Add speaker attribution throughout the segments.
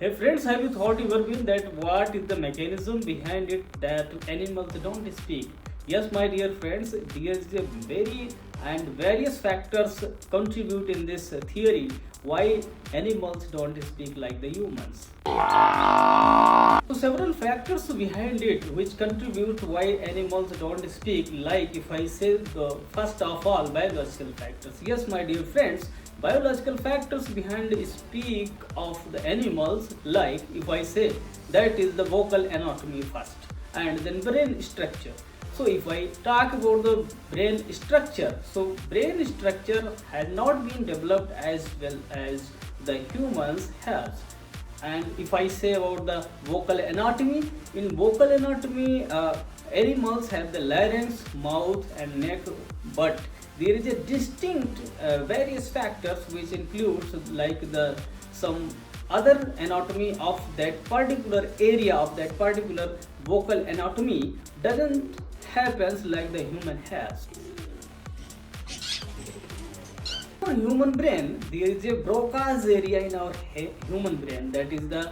Speaker 1: Hey friends, have you thought ever been that what is the mechanism behind it that animals don't speak? Yes, my dear friends, there is a very and various factors contribute in this theory why animals don't speak like the humans. So several factors behind it which contribute why animals don't speak, like if I say the first of all biological factors. Yes, my dear friends, biological factors behind speak of the animals, like if I say that is the vocal anatomy first and then brain structure. So if I talk about the brain structure, so brain structure has not been developed as well as the humans has. And if I say about the vocal anatomy, in vocal anatomy, animals have the larynx, mouth, and neck, but there is a distinct various factors which includes like the some other anatomy of that particular area of that particular vocal anatomy doesn't happens like the human has. For human brain, there is a Broca's area in our human brain, that is the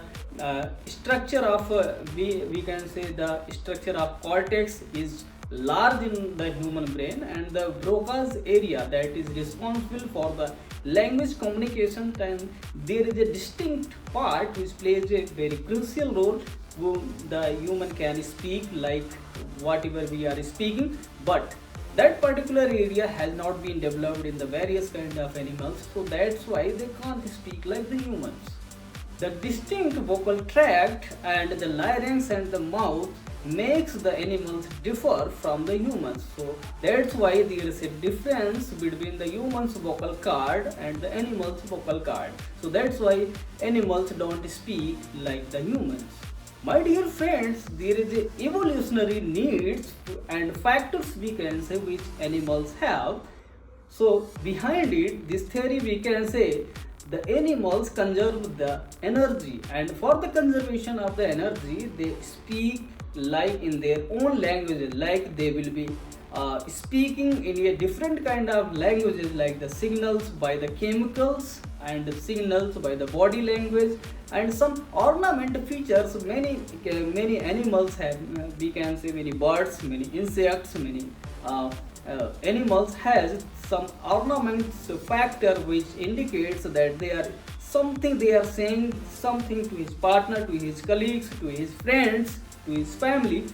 Speaker 1: structure of we can say the structure of cortex is large in the human brain, and the Broca's area that is responsible for the language communication, and there is a distinct part which plays a very crucial role whom the human can speak like whatever we are speaking, but that particular area has not been developed in the various kind of animals, so that's why they can't speak like the humans. The distinct vocal tract and the larynx and the mouth makes the animals differ from the humans, so that's why there is a difference between the humans vocal cord and the animals vocal cord, so that's why animals don't speak like the humans. My dear friends, there is a evolutionary needs and factors we can say which animals have. So behind it, this theory we can say the animals conserve the energy, and for the conservation of the energy they speak like in their own languages, like they will be speaking in a different kind of languages, like the signals by the chemicals and the signals by the body language and some ornament features. Many animals have, we can say many birds, many insects, many animals has some ornaments factor which indicates that they are something, they are saying something to his partner, to his colleagues, to his friends, to his family,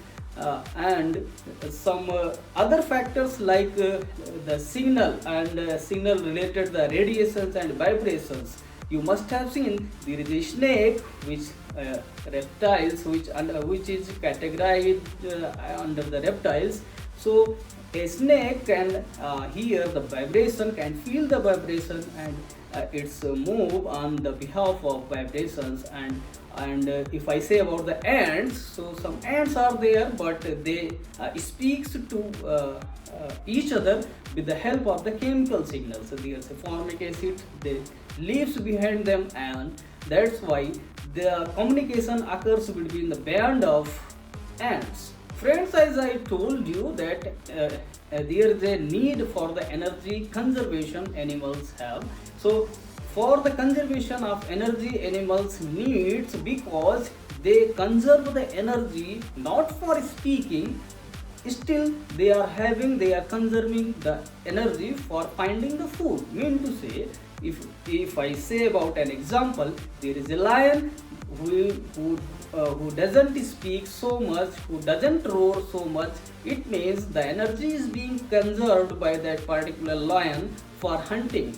Speaker 1: and some other factors like the signal and signal related the radiations and vibrations. You must have seen there is a snake which reptiles which is categorized under the reptiles. So a snake can hear the vibration, can feel the vibration, and it's move on the behalf of vibrations. And if I say about the ants, so some ants are there, but they speaks to each other with the help of the chemical signals. So there's a formic acid, they leaves behind them, and that's why the communication occurs between the band of ants. Friends, as I told you that there is a need for the energy conservation animals have. So for the conservation of energy animals needs, because they conserve the energy not for speaking, still they are conserving the energy for finding the food. Mean to say, if I say about an example, there is a lion who doesn't speak so much, who doesn't roar so much, it means the energy is being conserved by that particular lion for hunting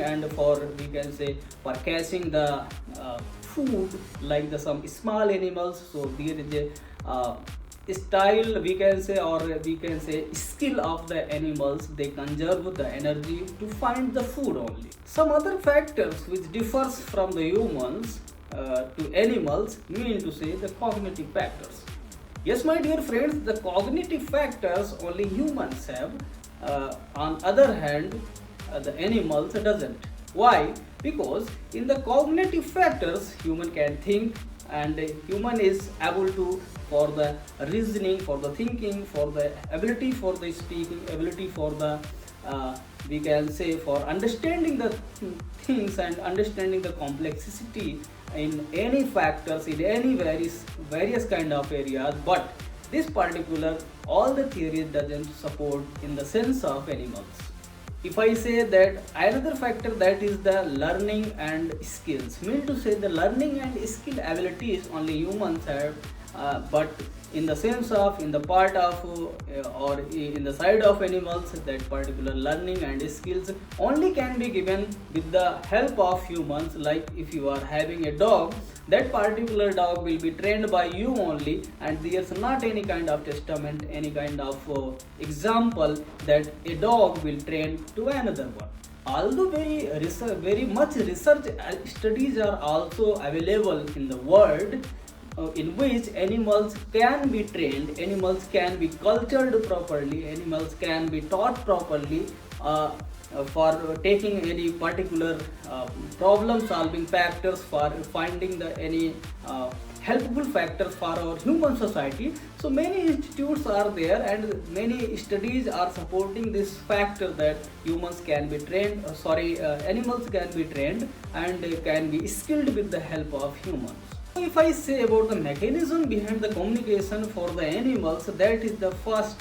Speaker 1: and for, we can say, for catching the food like the some small animals. So there is a style, we can say, or we can say skill of the animals, they conserve the energy to find the food only. Some other factors which differs from the humans to animals, mean to say the cognitive factors. Yes, my dear friends, the cognitive factors only humans have. On other hand, the animals doesn't. Why? Because in the cognitive factors, human can think, and human is able to for the reasoning, for the thinking, for the ability for the speaking, ability for the we can say for understanding the things and understanding the complexity in any factors in any various kind of areas. But this particular all the theories doesn't support in the sense of animals. If I say that another factor, that is the learning and skills, mean to say the learning and skill abilities only humans have, but in the sense of in the part of or in the side of animals, that particular learning and skills only can be given with the help of humans. Like if you are having a dog, that particular dog will be trained by you only, and there's not any kind of testament, any kind of example that a dog will train to another one. Although very much research studies are also available in the world, in which animals can be trained, animals can be cultured properly, animals can be taught properly for taking any particular problem solving factors, for finding the any helpful factors for our human society. So many institutes are there and many studies are supporting this factor that humans can be trained, animals can be trained and can be skilled with the help of humans. If I say about the mechanism behind the communication for the animals, that is the first,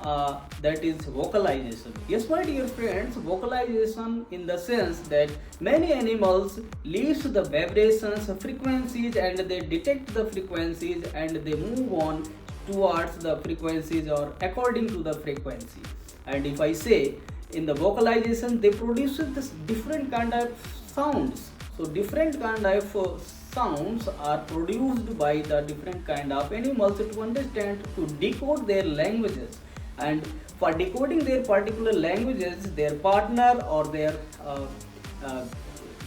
Speaker 1: that is vocalization. Yes, my dear friends, vocalization in the sense that many animals leaves the vibrations, frequencies, and they detect the frequencies and they move on towards the frequencies or according to the frequency. And if I say in the vocalization, they produce this different kind of sounds. So different kind of sounds are produced by the different kind of animals to understand, to decode their languages. And for decoding their particular languages, their partner or their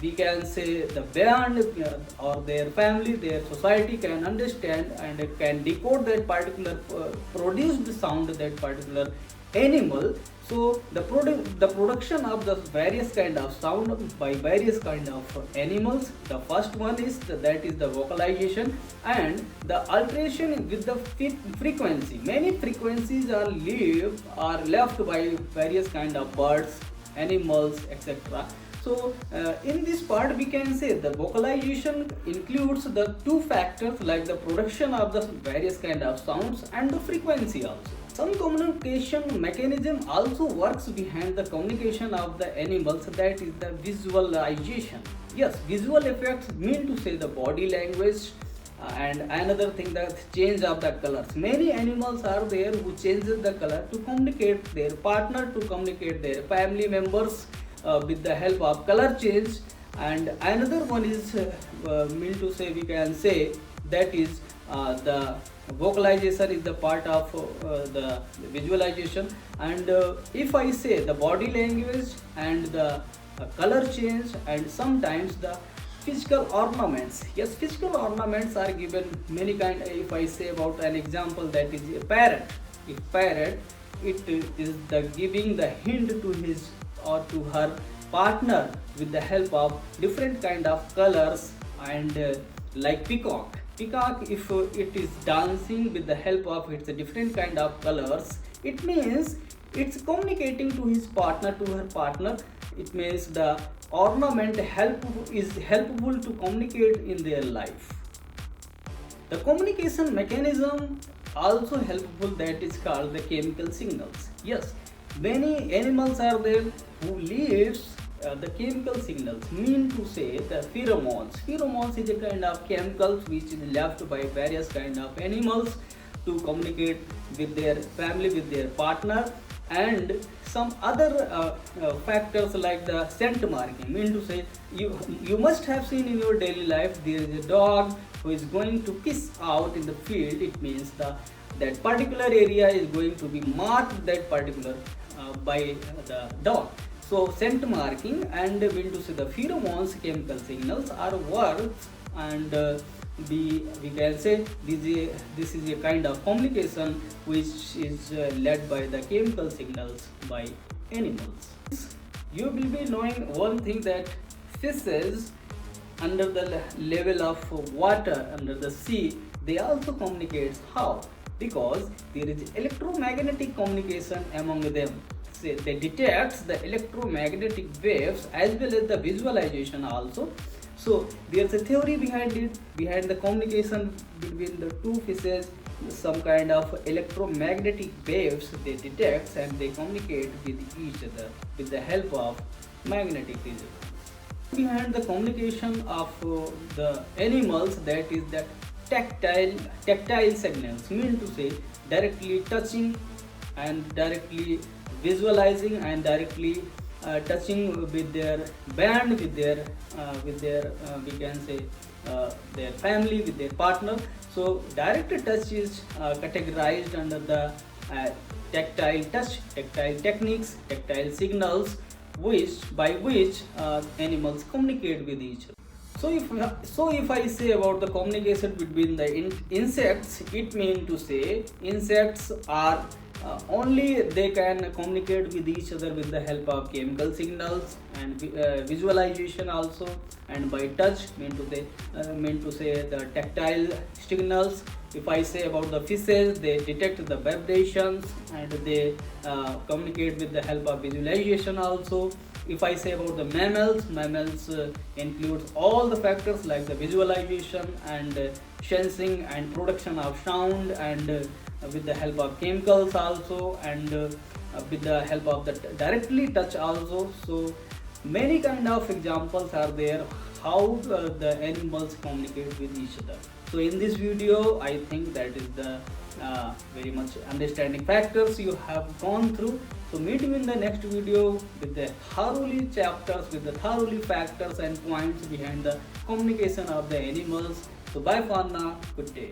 Speaker 1: we can say the band or their family, their society can understand and can decode that particular produced sound, that particular animal. So the production of the various kind of sound by various kind of animals, the first one is that is the vocalization, and the alteration with the frequency. Many frequencies are left by various kind of birds, animals, etc. So in this part we can say the vocalization includes the two factors like the production of the various kind of sounds and the frequency also. Some communication mechanism also works behind the communication of the animals, that is the visualization. Yes, visual effects mean to say the body language, and another thing, the change of the colors. Many animals are there who changes the color to communicate their partner, to communicate their family members with the help of color change. And another one is mean to say, we can say that is the vocalization is the part of the visualization. And if I say the body language and the color change and sometimes the physical ornaments. Yes, physical ornaments are given many kind. If I say about an example, that is a parrot. If parrot, it is the giving the hint to his or to her partner with the help of different kind of colors. And like peacock, if it is dancing with the help of its different kind of colors, it means it's communicating to his partner, to her partner. It means the ornament is helpful to communicate in their life. The communication mechanism also helpful, that is called the chemical signals. Yes, many animals are there who leaves the chemical signals, mean to say the pheromones. Pheromones is a kind of chemicals which is left by various kind of animals to communicate with their family, with their partner. And some other factors like the scent marking, mean to say you must have seen in your daily life there is a dog who is going to piss out in the field. It means that particular area is going to be marked, that particular by the dog. So scent marking and mean to say the pheromones, chemical signals are works, and we can say this is a kind of communication which is led by the chemical signals by animals. You will be knowing one thing, that fishes under the level of water, under the sea, they also communicate. How? Because there is electromagnetic communication among them. they detect the electromagnetic waves as well as the visualization also. So there's a theory behind it, behind the communication between the two fishes. Some kind of electromagnetic waves they detect and they communicate with each other with the help of magnetic field. Behind the communication of the animals, that is that tactile signals, mean to say directly touching and directly visualizing and directly touching with their band, with their we can say their family, with their partner. So direct touch is categorized under the tactile touch, tactile techniques, tactile signals, which animals communicate with each other. So if I say about the communication between the insects, it means to say insects are only they can communicate with each other with the help of chemical signals and visualization also, and by touch mean to say the tactile signals. If I say about the fishes, they detect the vibrations and they communicate with the help of visualization also. If I say about the mammals includes all the factors like the visualization and sensing and production of sound, and with the help of chemicals also, and with the help of the directly touch also. So many kind of examples are there how the animals communicate with each other. So in this video, I think that is the very much understanding factors you have gone through. So meet you in the next video with the thoroughly chapters, with the thoroughly factors and points behind the communication of the animals. So bye for now, good day.